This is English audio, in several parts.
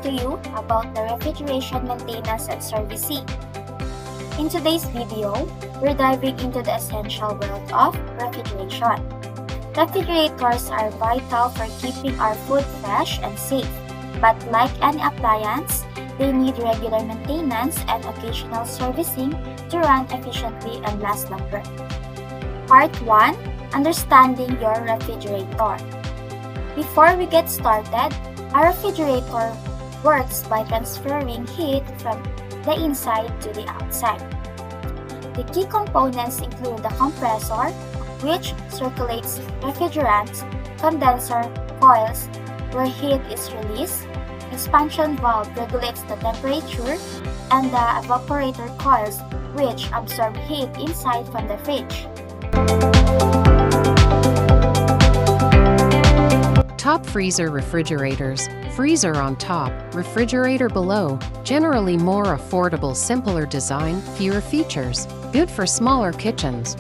to you about the refrigeration maintenance and servicing. In today's video, we're diving into the essential world of refrigeration. Refrigerators are vital for keeping our food fresh and safe, but like any appliance, they need regular maintenance and occasional servicing to run efficiently and last longer. Part 1. Understanding your refrigerator. Before we get started, our refrigerator works by transferring heat from the inside to the outside. The key components include the compressor, which circulates refrigerants, condenser, coils, where heat is released, expansion valve regulates the temperature, and the evaporator coils, which absorb heat inside from the fridge. Top freezer refrigerators, freezer on top, refrigerator below, generally more affordable, simpler design, fewer features, good for smaller kitchens.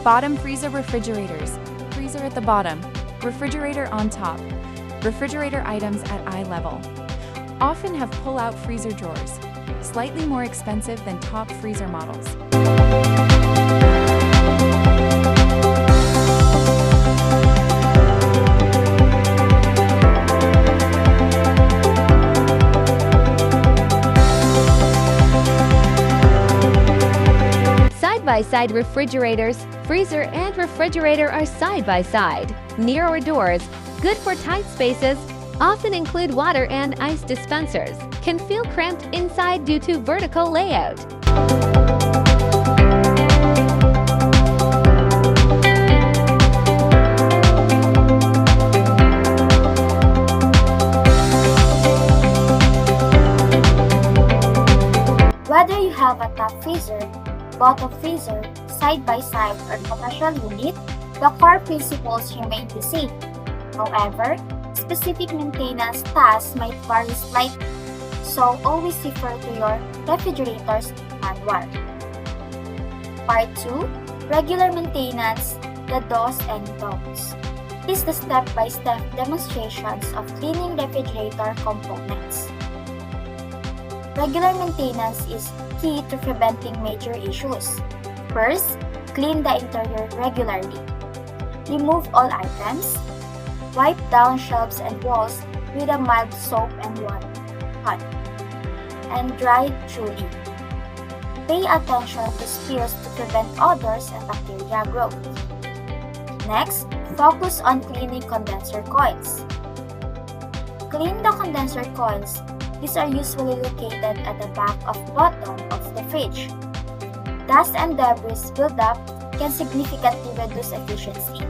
Bottom freezer refrigerators. Freezer at the bottom. Refrigerator on top. Refrigerator items at eye level. Often have pull-out freezer drawers. Slightly more expensive than top freezer models. Side-by-side refrigerators, freezer and refrigerator are side-by-side. Narrower doors, good for tight spaces, often include water and ice dispensers, can feel cramped inside due to vertical layout. Whether you have a top freezer, bottom freezer, side-by-side, or commercial unit, the core principles remain the same. However, specific maintenance tasks might vary slightly, so always refer to your refrigerator's manual. Part 2. Regular maintenance, the do's and don'ts. This is the step-by-step demonstrations of cleaning refrigerator components. Regular maintenance is key to preventing major issues. First, clean the interior regularly. Remove all items. Wipe down shelves and walls with a mild soap and water, and dry thoroughly. Pay attention to spills to prevent odors and bacteria growth. Next, focus on cleaning condenser coils. Clean the condenser coils. These are usually located at the back of bottom of the fridge. Dust and debris buildup can significantly reduce efficiency.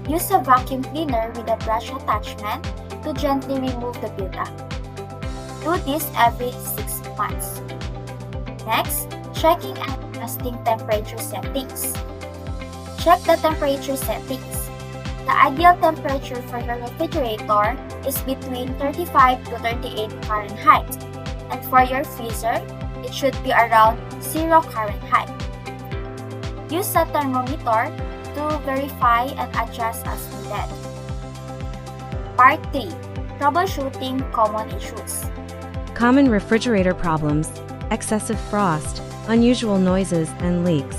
Use a vacuum cleaner with a brush attachment to gently remove the buildup. Do this every 6 months. Next, checking and adjusting temperature settings. Check the temperature settings. The ideal temperature for your refrigerator is between 35 to 38 Fahrenheit, and for your freezer, it should be around 0 Fahrenheit. Use a thermometer to verify and adjust as needed. Part 3. Troubleshooting common issues. Common refrigerator problems: excessive frost, unusual noises, and leaks.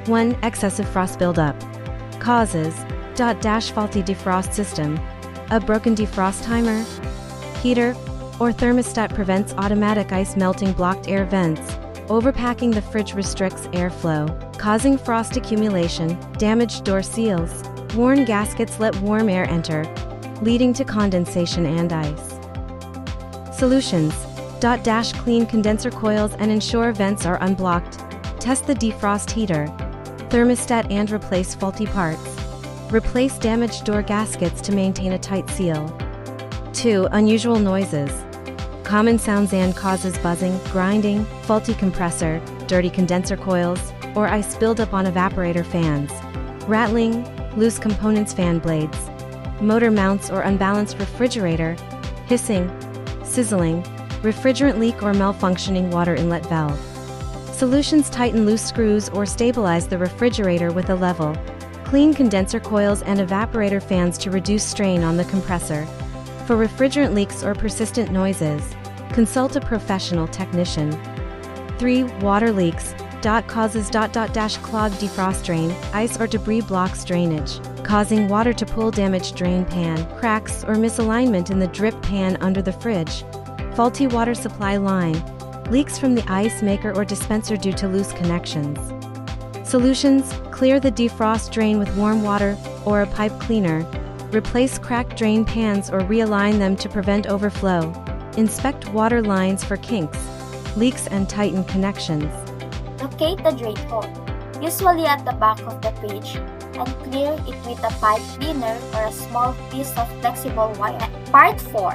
1. Excessive frost buildup. Causes: faulty defrost system, a broken defrost timer, heater, or thermostat prevents automatic ice melting, blocked air vents. Overpacking the fridge restricts airflow, causing frost accumulation, damaged door seals. Worn gaskets let warm air enter, leading to condensation and ice. Solutions: clean condenser coils and ensure vents are unblocked. Test the defrost heater, thermostat and replace faulty parts. Replace damaged door gaskets to maintain a tight seal. 2. Unusual noises. Common sounds and causes: buzzing, grinding, faulty compressor, dirty condenser coils, or ice buildup on evaporator fans. Rattling, loose components, fan blades. Motor mounts or unbalanced refrigerator. Hissing, sizzling, refrigerant leak or malfunctioning water inlet valve. Solutions: tighten loose screws or stabilize the refrigerator with a level. Clean condenser coils and evaporator fans to reduce strain on the compressor. For refrigerant leaks or persistent noises, consult a professional technician. 3. Water leaks. Causes clog defrost drain, ice or debris blocks drainage, causing water to pool, damage drain pan, cracks or misalignment in the drip pan under the fridge. Faulty water supply line, leaks from the ice maker or dispenser due to loose connections. Solutions: clear the defrost drain with warm water or a pipe cleaner. Replace cracked drain pans or realign them to prevent overflow. Inspect water lines for kinks, leaks and tighten connections. Locate the drain hole, usually at the back of the fridge, and clear it with a pipe cleaner or a small piece of flexible wire. Part 4.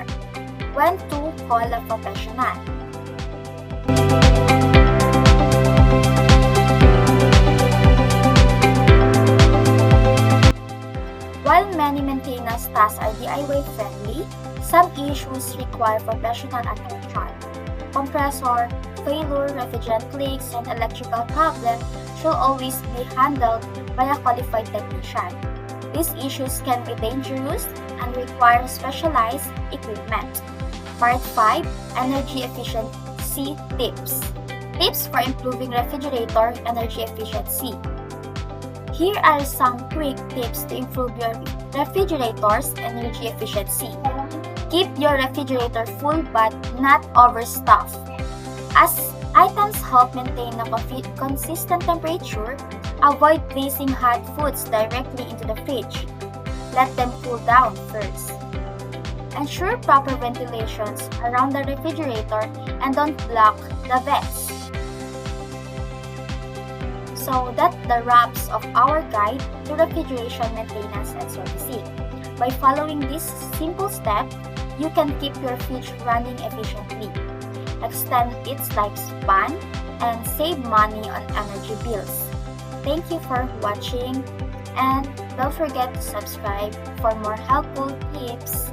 When to call a professional. While many maintenance tasks are DIY friendly, some issues require professional attention. Compressor failure, refrigerant leaks, and electrical problems should always be handled by a qualified technician. These issues can be dangerous and require specialized equipment. Part 5. Energy efficiency tips. Tips for improving refrigerator energy efficiency. Here are some quick tips to improve your refrigerator's energy efficiency. Keep your refrigerator full but not overstuffed. As items help maintain a consistent temperature, avoid placing hot foods directly into the fridge. Let them cool down first. Ensure proper ventilations around the refrigerator and don't block the vents. So that's the wraps of our guide to refrigeration maintenance and servicing. By following these simple steps, you can keep your fridge running efficiently, extend its lifespan, and save money on energy bills. Thank you for watching, and don't forget to subscribe for more helpful tips.